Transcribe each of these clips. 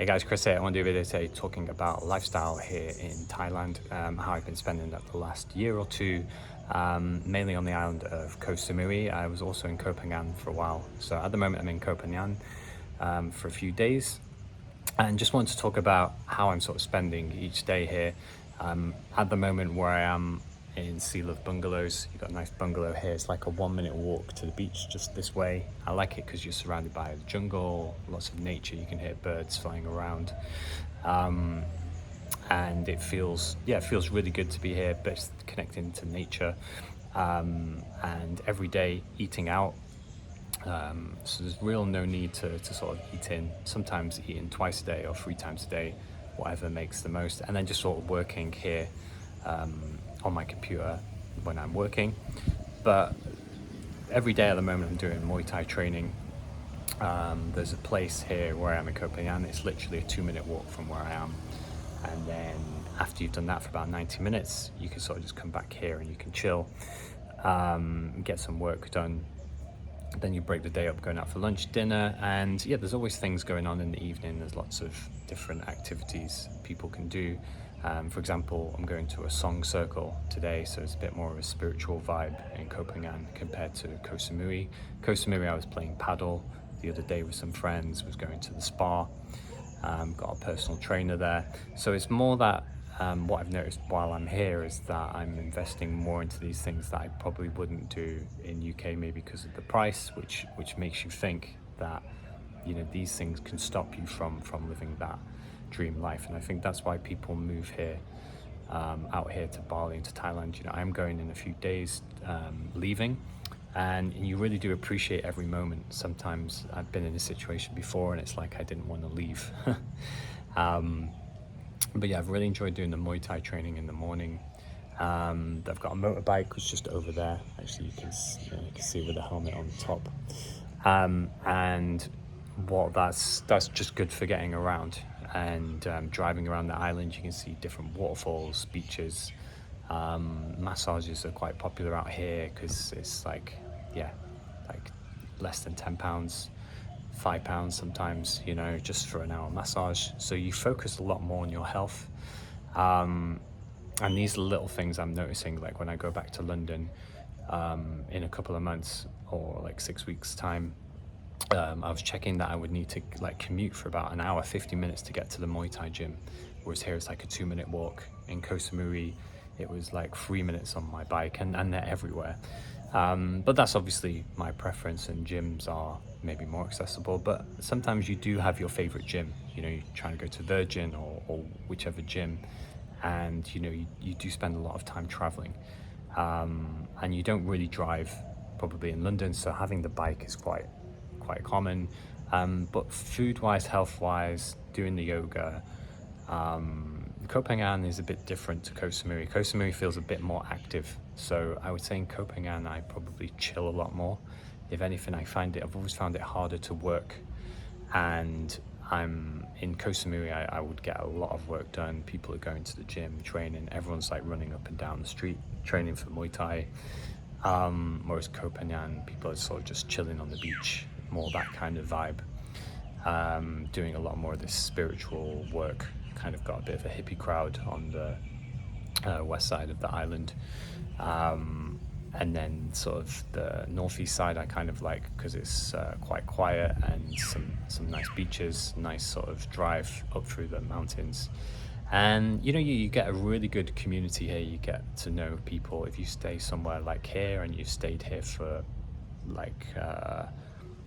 Hey guys, Chris here. I want to do a video today talking about lifestyle here in Thailand, how I've been spending the last year or two, mainly on the island of Koh Samui. I was also in Koh Phangan for a while. So at the moment I'm in Koh Phangan for a few days, and just wanted to talk about how I'm sort of spending each day here. At the moment where I am in Sea Love Bungalows, you've got a nice bungalow here. It's like a 1 minute walk to the beach just this way. I like it because you're surrounded by the jungle, lots of nature. You can hear birds flying around, and it feels really good to be here, but connecting to nature, and every day eating out. So there's real no need to sort of eat in. Sometimes eating twice a day or 3 times a day, whatever makes the most, and then just sort of working here on my computer when I'm working. But every day at the moment I'm doing Muay Thai training. There's a place here where I'm in Koh Phangan. It's literally a 2 minute walk from where I am, and then after you've done that for about 90 minutes you can sort of just come back here and you can chill, get some work done. Then you break the day up going out for lunch, dinner, and yeah, there's always things going on in the evening. There's lots of different activities people can do. For example, I'm going to a song circle today, so it's a bit more of a spiritual vibe in Koh Phangan compared to Koh Samui. Koh Samui I was playing paddle the other day with some friends, was going to the spa, got a personal trainer there. So it's more that what I've noticed while I'm here is that I'm investing more into these things that I probably wouldn't do in UK, maybe because of the price, which makes you think that, you know, these things can stop you from living that dream life. And I think that's why people move here, out here to Bali and to Thailand. You know, I'm going in a few days, leaving, and you really do appreciate every moment. Sometimes I've been in a situation before and it's like I didn't want to leave. But yeah, I've really enjoyed doing the Muay Thai training in the morning. I've got a motorbike which is just over there. Actually, you can see with the helmet on the top. And that's just good for getting around and driving around the island. You can see different waterfalls, beaches. Massages are quite popular out here because it's like less than £10. £5 sometimes, you know, just for an hour massage. So you focus a lot more on your health. And these are little things I'm noticing, like when I go back to London in a couple of months or like 6 weeks time, I was checking that I would need to like commute for about an hour, 50 minutes to get to the Muay Thai gym. Whereas here it's like a 2 minute walk. In Koh Samui, it was like 3 minutes on my bike, and they're everywhere. But that's obviously my preference, and gyms are maybe more accessible. But sometimes you do have your favorite gym. You know, you're trying to go to Virgin or whichever gym, and you know you do spend a lot of time traveling, and you don't really drive probably in London. So having the bike is quite common. But food-wise, health-wise, doing the yoga. Koh Phangan is a bit different to Koh Samui. Koh Samui feels a bit more active. So I would say in Koh Phangan I probably chill a lot more. If anything, I've always found it harder to work. And I'm in Koh Samui, I would get a lot of work done. People are going to the gym, training. Everyone's like running up and down the street, training for Muay Thai. Whereas Koh Phangan, people are sort of just chilling on the beach, more that kind of vibe. Doing a lot more of this spiritual work. Kind of got a bit of a hippie crowd on the west side of the island, and then sort of the northeast side I kind of like because it's quite quiet and some nice beaches, nice sort of drive up through the mountains. And you know, you get a really good community here. You get to know people. If you stay somewhere like here and you've stayed here for like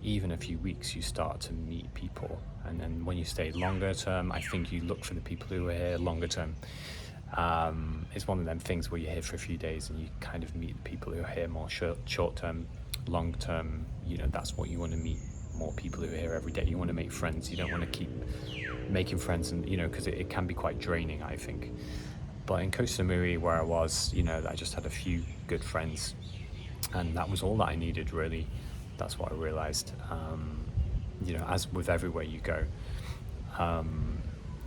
even a few weeks, you start to meet people. And then when you stay longer term, I think you look for the people who are here longer term. It's one of them things where you're here for a few days and you kind of meet the people who are here more short term. Long term, you know, that's what you want to meet, more people who are here every day. You want to make friends. You don't want to keep making friends, and you know, because it can be quite draining, I think. But in Koh Samui, where I was, you know, I just had a few good friends, and that was all that I needed, really. That's what I realized. You know, as with everywhere you go,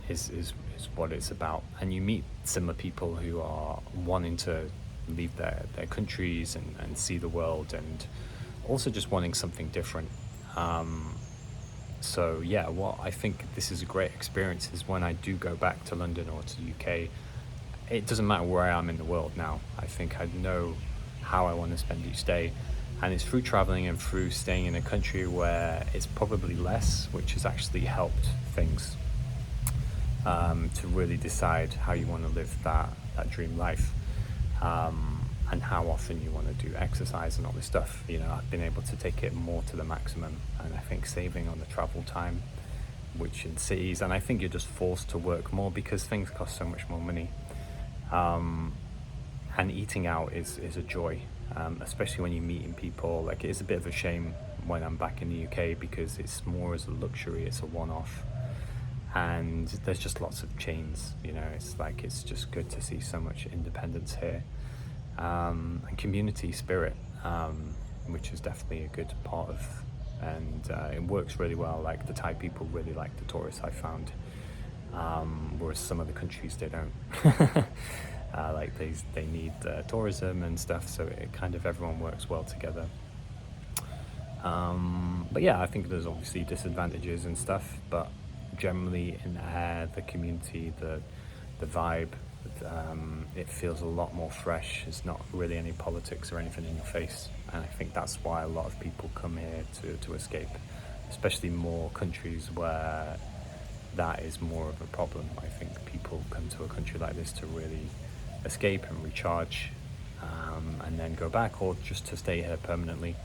is what it's about. And you meet similar people who are wanting to leave their countries and see the world, and also just wanting something different. So yeah, what I think this is a great experience is when I do go back to London or to the UK, it doesn't matter where I am in the world now. I think I know how I want to spend each day. And it's through traveling and through staying in a country where it's probably less, which has actually helped things, to really decide how you want to live that dream life, and how often you want to do exercise and all this stuff. You know, I've been able to take it more to the maximum, and I think saving on the travel time, which in cities, and I think you're just forced to work more because things cost so much more money. And eating out is a joy, especially when you're meeting people. Like, it is a bit of a shame when I'm back in the UK because it's more as a luxury, it's a one-off, and there's just lots of chains. You know, it's like, it's just good to see so much independence here, and community spirit, which is definitely a good part of, and it works really well. Like, the Thai people really like the tourists, I found, whereas some other countries, they don't. Like, they need tourism and stuff, so it kind of, everyone works well together. But yeah, I think there's obviously disadvantages and stuff, but generally in the air, the community, the vibe, it feels a lot more fresh. There's not really any politics or anything in your face, and I think that's why a lot of people come here to escape, especially more countries where that is more of a problem. I think people come to a country like this to really escape and recharge, and then go back, or just to stay here permanently.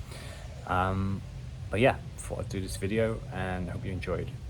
But yeah, thought I'd do this video and hope you enjoyed.